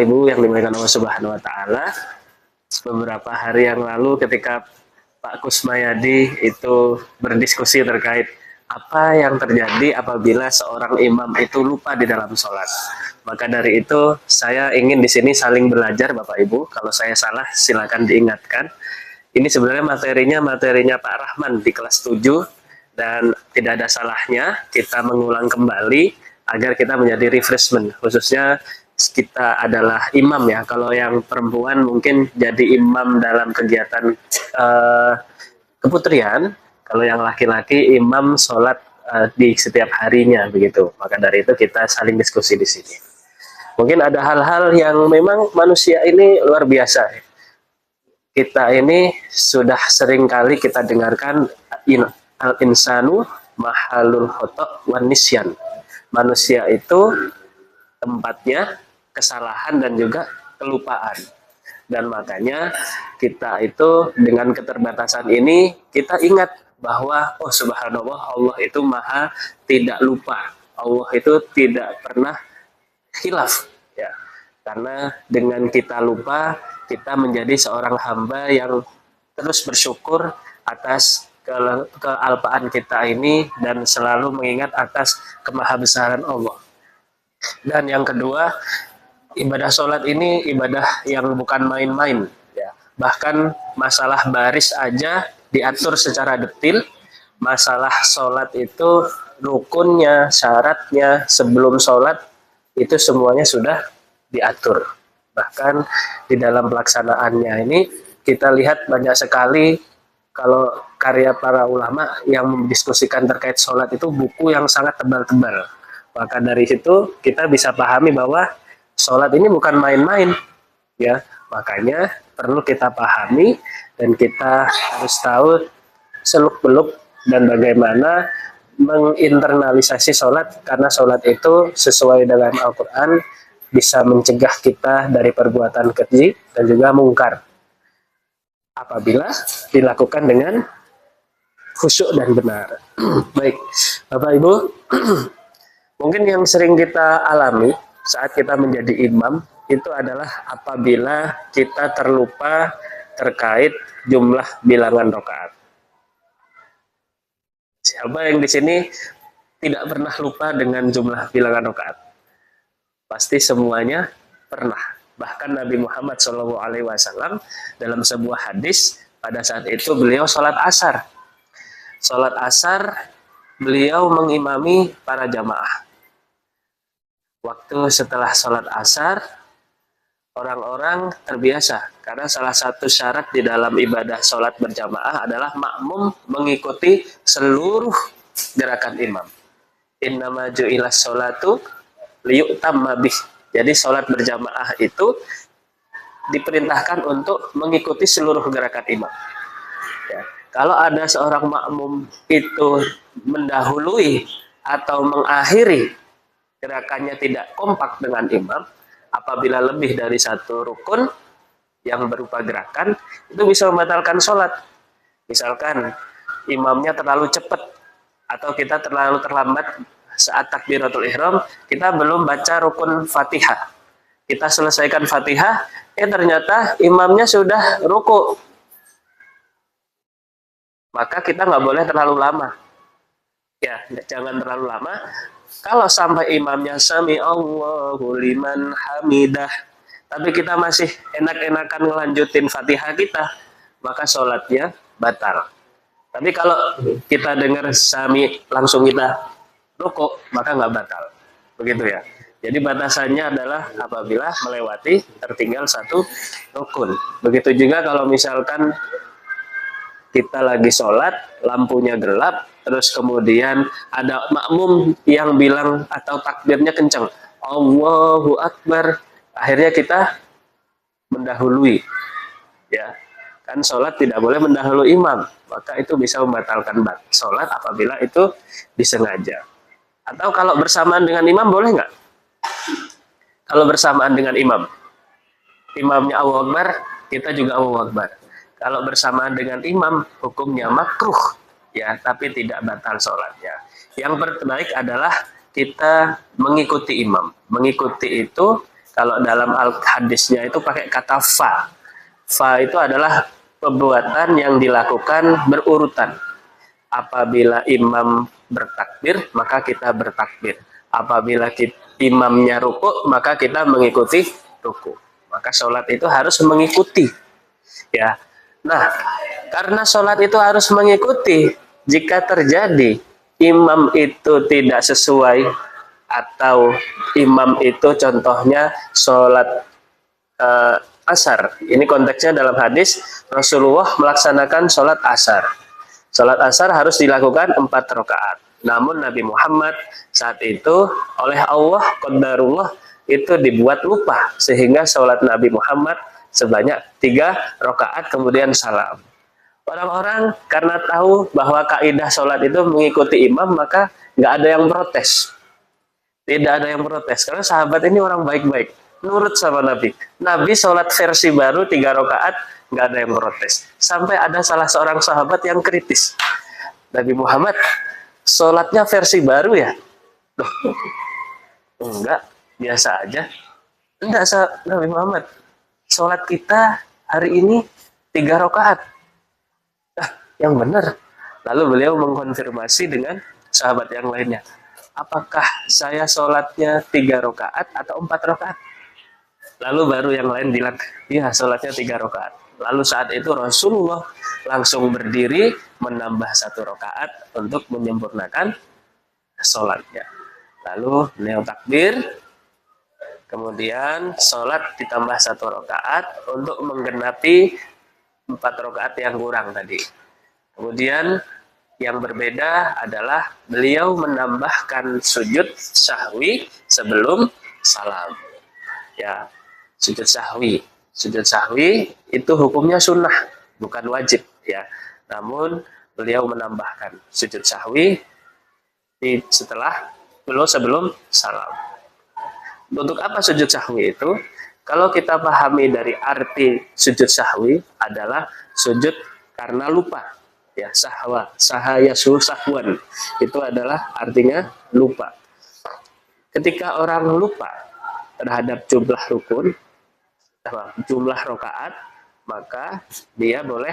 Bapak Ibu yang dimuliakan Allah Subhanahu wa taala, beberapa hari yang lalu ketika Pak Kusmayadi itu berdiskusi terkait apa yang terjadi apabila seorang imam itu lupa di dalam sholat. Maka dari itu saya ingin di sini saling belajar Bapak Ibu. Kalau saya salah silakan diingatkan. Ini sebenarnya materinya Pak Rahman di kelas 7 dan tidak ada salahnya kita mengulang kembali agar kita menjadi refreshment, khususnya kita adalah imam ya. Kalau yang perempuan mungkin jadi imam dalam kegiatan keputrian, kalau yang laki-laki imam sholat di setiap harinya begitu. Maka dari itu kita saling diskusi di sini. Mungkin ada hal-hal yang memang manusia ini luar biasa. Kita ini sudah sering kali kita dengarkan al-insanu mahalul khotok wan nisyan. Manusia itu tempatnya kesalahan dan juga kelupaan. Dan makanya kita itu dengan keterbatasan ini kita ingat bahwa oh subhanallah, Allah itu maha tidak lupa. Allah itu tidak pernah khilaf ya. Karena dengan kita lupa, kita menjadi seorang hamba yang terus bersyukur atas kealpaan kita ini dan selalu mengingat atas kemahabesaran Allah. Dan yang kedua, ibadah sholat ini ibadah yang bukan main-main ya. Bahkan masalah baris aja diatur secara detil. Masalah sholat itu rukunnya, syaratnya sebelum sholat itu semuanya sudah diatur. Bahkan di dalam pelaksanaannya ini kita lihat banyak sekali kalau karya para ulama yang mendiskusikan terkait sholat itu buku yang sangat tebal-tebal. Maka dari situ kita bisa pahami bahwa sholat ini bukan main-main ya. Makanya perlu kita pahami dan kita harus tahu seluk-beluk dan bagaimana menginternalisasi sholat, karena sholat itu sesuai dengan Al-Quran bisa mencegah kita dari perbuatan keji dan juga mungkar apabila dilakukan dengan khusyuk dan benar. Baik, Bapak Ibu, mungkin yang sering kita alami saat kita menjadi imam itu adalah apabila kita terlupa terkait jumlah bilangan rakaat. Siapa yang di sini tidak pernah lupa dengan jumlah bilangan rakaat? Pasti semuanya pernah. Bahkan Nabi Muhammad SAW dalam sebuah hadis pada saat itu beliau sholat asar. Sholat asar beliau mengimami para jamaah. Waktu setelah sholat asar, orang-orang terbiasa karena salah satu syarat di dalam ibadah sholat berjamaah adalah makmum mengikuti seluruh gerakan imam. Innama ju'ilas sholatu liyu'tamma bih. Jadi sholat berjamaah itu diperintahkan untuk mengikuti seluruh gerakan imam. Ya. Kalau ada seorang makmum itu mendahului atau mengakhiri gerakannya tidak kompak dengan imam, apabila lebih dari satu rukun yang berupa gerakan, itu bisa membatalkan sholat. Misalkan imamnya terlalu cepat atau kita terlalu terlambat saat takbiratul ihram, kita belum baca rukun Fatihah. Kita selesaikan Fatihah, ternyata imamnya sudah ruku. Maka kita nggak boleh terlalu lama. Ya, jangan terlalu lama. Kalau sampai imamnya sami Allahu liman hamidah, tapi kita masih enak-enakan ngelanjutin Fatihah kita, maka sholatnya batal. Tapi kalau kita dengar sami langsung kita ruku, maka nggak batal. Begitu ya. Jadi batasannya adalah apabila melewati tertinggal satu rukun. Begitu juga kalau misalkan kita lagi sholat, lampunya gelap, terus kemudian ada makmum yang bilang atau takbirnya kencang, Allahu Akbar, akhirnya kita mendahului, ya kan sholat tidak boleh mendahului imam, maka itu bisa membatalkan sholat apabila itu disengaja. Atau kalau bersamaan dengan imam boleh nggak? Kalau bersamaan dengan imam, imamnya Allahu Akbar, kita juga Allahu Akbar. Kalau bersamaan dengan imam, hukumnya makruh, ya, tapi tidak batal sholatnya. Yang terbaik adalah kita mengikuti imam. Mengikuti itu Kalau dalam hadisnya itu pakai kata fa. Fa itu adalah perbuatan yang dilakukan berurutan. Apabila imam bertakbir, maka kita bertakbir. Apabila imamnya ruku, maka kita mengikuti ruku. Maka sholat itu harus mengikuti. Ya. Nah, karena sholat itu harus mengikuti, jika terjadi imam itu tidak sesuai atau imam itu contohnya sholat asar. Ini konteksnya dalam hadis Rasulullah melaksanakan sholat asar. Sholat asar harus dilakukan 4 rakaat. Namun Nabi Muhammad saat itu oleh Allah qadarullah itu dibuat lupa sehingga sholat Nabi Muhammad sebanyak 3 rakaat kemudian salam. Orang-orang karena tahu bahwa kaidah sholat itu mengikuti imam, maka nggak ada yang protes. Tidak ada yang protes karena sahabat ini orang baik-baik, nurut sama Nabi. Nabi sholat versi baru 3 rakaat, nggak ada yang protes. Sampai ada salah seorang sahabat yang kritis. Nabi Muhammad sholatnya versi baru ya? Loh, enggak, biasa aja. Enggak, Nabi Muhammad, sholat kita hari ini 3 rakaat. Yang benar. Lalu beliau mengkonfirmasi dengan sahabat yang lainnya. Apakah saya sholatnya 3 rakaat atau 4 rakaat? Lalu baru yang lain bilang, iya sholatnya 3 rakaat. Lalu saat itu Rasulullah langsung berdiri menambah 1 rakaat untuk menyempurnakan sholatnya. Lalu beliau takbir, kemudian sholat ditambah 1 rakaat untuk menggenapi 4 rakaat yang kurang tadi. Kemudian yang berbeda adalah beliau menambahkan sujud sahwi sebelum salam. Ya, sujud sahwi. Sujud sahwi itu hukumnya sunnah, bukan wajib ya. Namun beliau menambahkan sujud sahwi sebelum salam. Untuk apa sujud sahwi itu? Kalau kita pahami dari arti sujud sahwi adalah sujud karena lupa. Ya, sahayasu sahwan. Itu adalah artinya lupa. Ketika orang lupa terhadap jumlah rukun, jumlah rakaat, maka dia boleh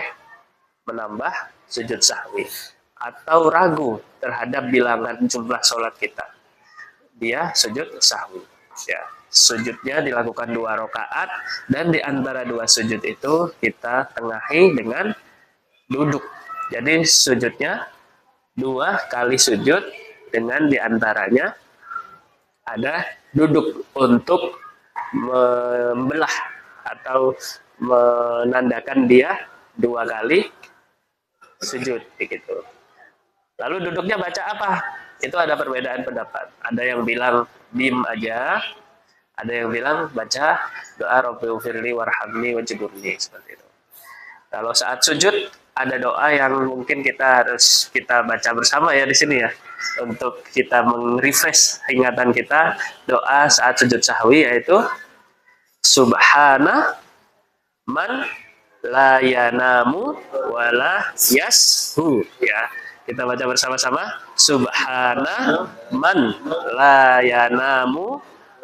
menambah sujud sahwi. Atau ragu terhadap bilangan jumlah sholat kita, dia sujud sahwi. Ya, sujudnya dilakukan 2 rakaat dan di antara 2 sujud itu kita tengahi dengan duduk. Jadi sujudnya 2 kali sujud dengan diantaranya ada duduk untuk membelah atau menandakan dia 2 kali sujud begitu. Lalu duduknya baca apa? Itu ada perbedaan pendapat. Ada yang bilang bim aja, ada yang bilang baca doa Rabbighfirli warhamni wajburni seperti itu. Kalau saat sujud ada doa yang mungkin kita baca bersama ya di sini ya, untuk kita meng-refresh ingatan kita. Doa saat sujud sahwi yaitu Subhana man la yanamu wala yashu ya. Kita baca bersama-sama Subhana man la yanamu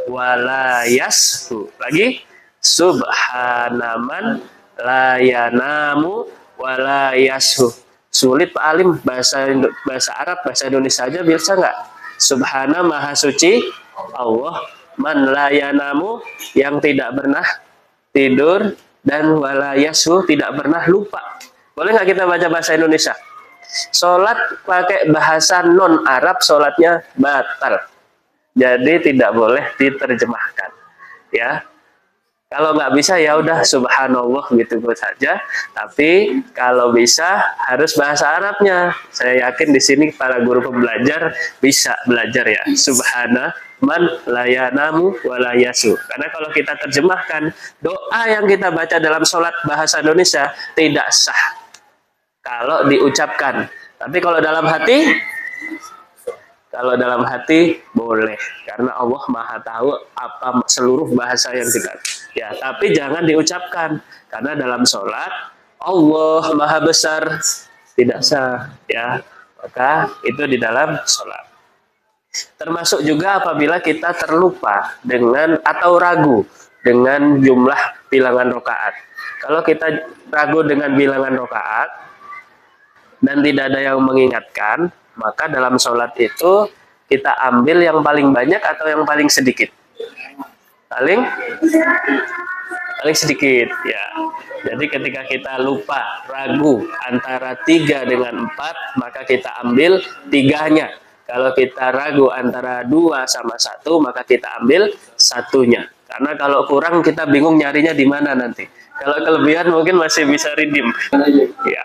wala yashu. Lagi Subhana man la yanamu wala yashu. Sulit Pak Alim, bahasa Arab, bahasa Indonesia aja bisa nggak? Subhana maha suci Allah, man la yanamu yang tidak pernah tidur, dan wala yashu tidak pernah lupa. Boleh nggak kita baca bahasa Indonesia? Sholat pakai bahasa non Arab, sholatnya batal. Jadi tidak boleh diterjemahkan. Ya, kalau nggak bisa ya udah subhanallah gitu saja. Tapi kalau bisa harus bahasa Arabnya. Saya yakin di sini para guru pembelajar bisa belajar ya. Subhana man la yanamu wa la yasu. Karena kalau kita terjemahkan doa yang kita baca dalam sholat bahasa Indonesia tidak sah kalau diucapkan. Tapi kalau dalam hati boleh, karena Allah Maha tahu apa seluruh bahasa yang kita. Ya, tapi jangan diucapkan karena dalam sholat Allah Maha besar tidak sah ya. Maka itu di dalam sholat. Termasuk juga apabila kita terlupa dengan atau ragu dengan jumlah bilangan rakaat. Kalau kita ragu dengan bilangan rakaat dan tidak ada yang mengingatkan, maka dalam sholat itu kita ambil yang paling banyak atau yang paling sedikit? Paling sedikit, ya. Jadi ketika kita lupa, ragu antara 3 dengan 4, maka kita ambil 3-nya. Kalau kita ragu antara 2 sama 1, maka kita ambil 1-nya. Karena kalau kurang kita bingung nyarinya di mana nanti. Kalau kelebihan mungkin masih bisa redeem. Ya.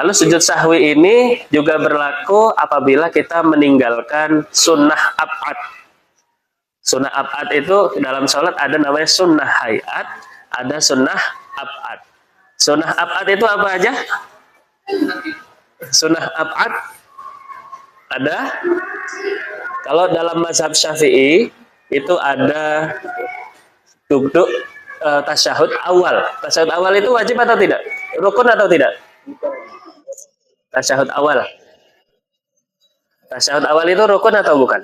Lalu sujud sahwi ini juga berlaku apabila kita meninggalkan sunnah ab'ad. Sunnah ab'ad itu dalam sholat ada namanya sunnah hayat, ada sunnah ab'ad. Sunnah ab'ad itu apa aja? Sunnah ab'ad ada, kalau dalam mazhab Syafi'i itu ada duduk tasyahud awal. Tasyahud awal itu wajib atau tidak? Rukun atau tidak? Tasyahud awal. Tasyahud awal itu rukun atau bukan?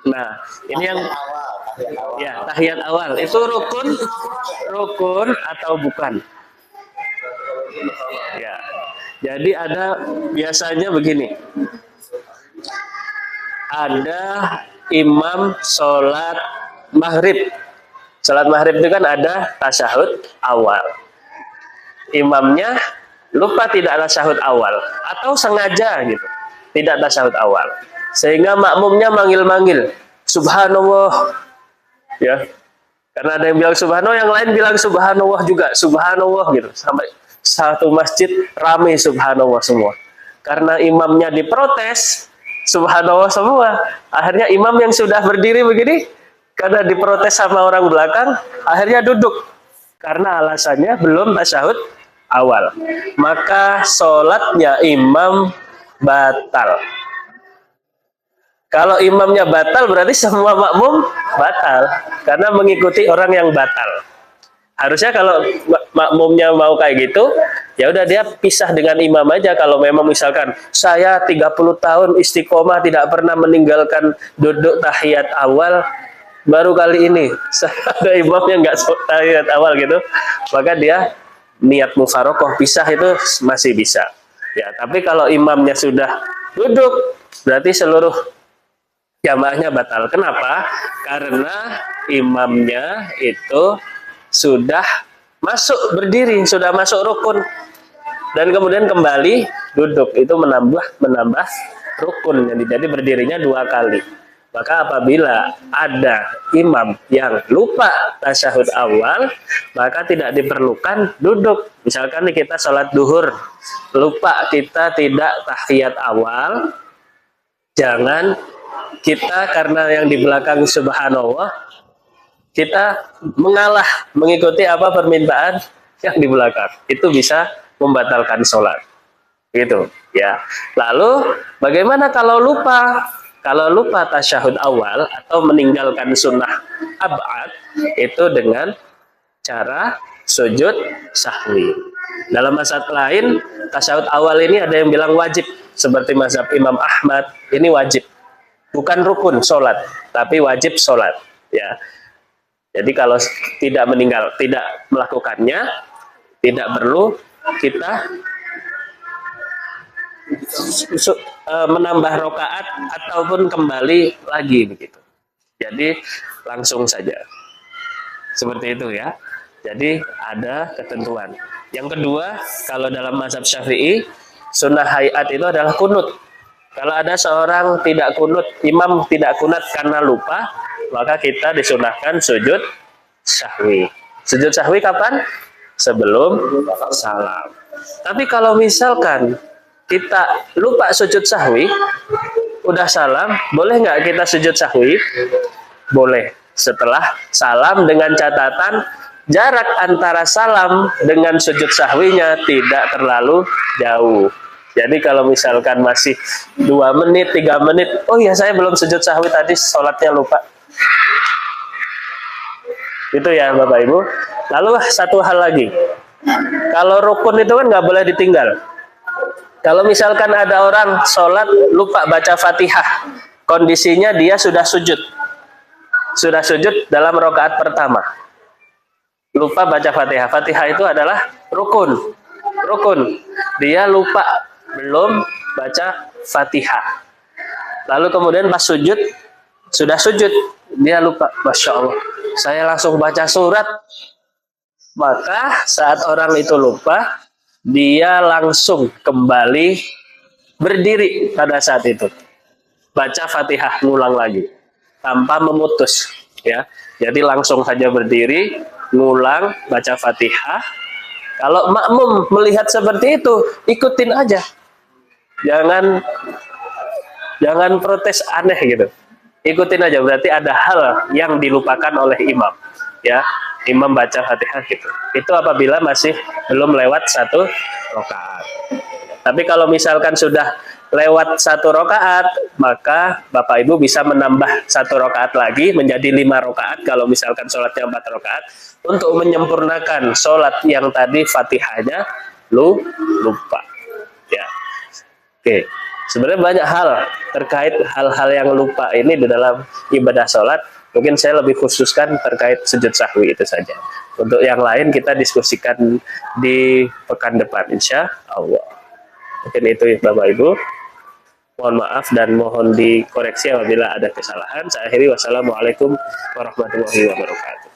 Nah, ini yang ya, tahiyat awal itu rukun atau bukan? Ya. Jadi ada biasanya begini. Ada imam sholat maghrib. Sholat maghrib itu kan ada tasyahud awal. Imamnya lupa tidak tasyahud awal atau sengaja gitu, tidak tasyahud awal. Sehingga makmumnya manggil-manggil, subhanallah. Ya. Karena ada yang bilang subhanallah, yang lain bilang subhanallah juga, subhanallah gitu. Sampai satu masjid ramai subhanallah semua. Karena imamnya diprotes, subhanallah semua. Akhirnya imam yang sudah berdiri begini, karena diprotes sama orang belakang, akhirnya duduk. Karena alasannya belum tasyahud awal. Maka sholatnya imam batal. Kalau imamnya batal berarti semua makmum batal. Karena mengikuti orang yang batal. Harusnya kalau makmumnya mau kayak gitu, ya udah dia pisah dengan imam aja. Kalau memang misalkan saya 30 tahun istiqomah tidak pernah meninggalkan duduk tahiyat awal, baru kali ini ada imam yang nggak tahiyat awal gitu, maka dia niat mufarokoh pisah itu masih bisa. Ya, tapi kalau imamnya sudah duduk, berarti seluruh jamaahnya batal. Kenapa? Karena imamnya itu sudah masuk berdiri, sudah masuk rukun, dan kemudian kembali duduk, itu menambah rukun. Jadi berdirinya 2 kali. Maka apabila ada imam yang lupa tasyahud awal, maka tidak diperlukan duduk. Misalkan nih kita sholat duhur, lupa kita tidak tahiyat awal, jangan kita karena yang di belakang subhanallah, kita mengalah mengikuti apa permintaan yang di belakang. Itu bisa membatalkan sholat. Gitu, ya. Lalu bagaimana kalau lupa? Kalau lupa tasyahud awal atau meninggalkan sunnah ab'ad, itu dengan cara sujud sahwi. Dalam mazhab lain, tasyahud awal ini ada yang bilang wajib, seperti mazhab Imam Ahmad, ini wajib. Bukan rukun sholat, tapi wajib sholat. Ya. Jadi kalau tidak melakukannya, tidak perlu kita menambah rokaat ataupun kembali lagi begitu. Jadi langsung saja. Seperti itu ya. Jadi ada ketentuan. Yang kedua, kalau dalam mazhab Syafi'i, sunnah hayat itu adalah kunut. Kalau ada seorang tidak kunut, imam tidak kunut karena lupa, maka kita disunahkan sujud sahwi. Sujud sahwi kapan? Sebelum salam. Tapi kalau misalkan kita lupa sujud sahwi, udah salam, boleh nggak kita sujud sahwi? Boleh. Setelah salam, dengan catatan jarak antara salam dengan sujud sahwinya tidak terlalu jauh. Jadi kalau misalkan masih 2 menit, 3 menit, oh iya saya belum sujud sahwi tadi, sholatnya lupa. Itu ya Bapak Ibu. Lalu satu hal lagi, kalau rukun itu kan nggak boleh ditinggal. Kalau misalkan ada orang sholat lupa baca Fatihah, kondisinya dia sudah sujud dalam rakaat pertama, lupa baca Fatihah. Fatihah itu adalah rukun. Dia lupa belum baca Fatihah. Lalu kemudian pas sudah sujud, dia lupa. Masya Allah, saya langsung baca surat. Maka saat orang itu lupa, dia langsung kembali berdiri pada saat itu. Baca Fatihah, ngulang lagi. Tanpa memutus. Ya. Jadi langsung saja berdiri, ngulang, baca Fatihah. Kalau makmum melihat seperti itu, ikutin aja. Jangan protes aneh gitu. Ikutin aja, berarti ada hal yang dilupakan oleh imam. Ya, imam baca Fatihah gitu. Itu apabila masih belum lewat 1 rakaat. Tapi kalau misalkan sudah lewat 1 rakaat, maka Bapak Ibu bisa menambah 1 rakaat lagi menjadi 5 rakaat kalau misalkan sholatnya 4 rakaat untuk menyempurnakan sholat yang tadi Fatihahnya lupa. Ya. Oke. Sebenarnya banyak hal terkait hal-hal yang lupa ini di dalam ibadah sholat. Mungkin saya lebih khususkan terkait sujud sahwi itu saja. Untuk yang lain kita diskusikan di pekan depan, insya Allah. Mungkin itu Bapak Ibu. Mohon maaf dan mohon dikoreksi apabila ada kesalahan. Saya akhiri, wassalamualaikum warahmatullahi wabarakatuh.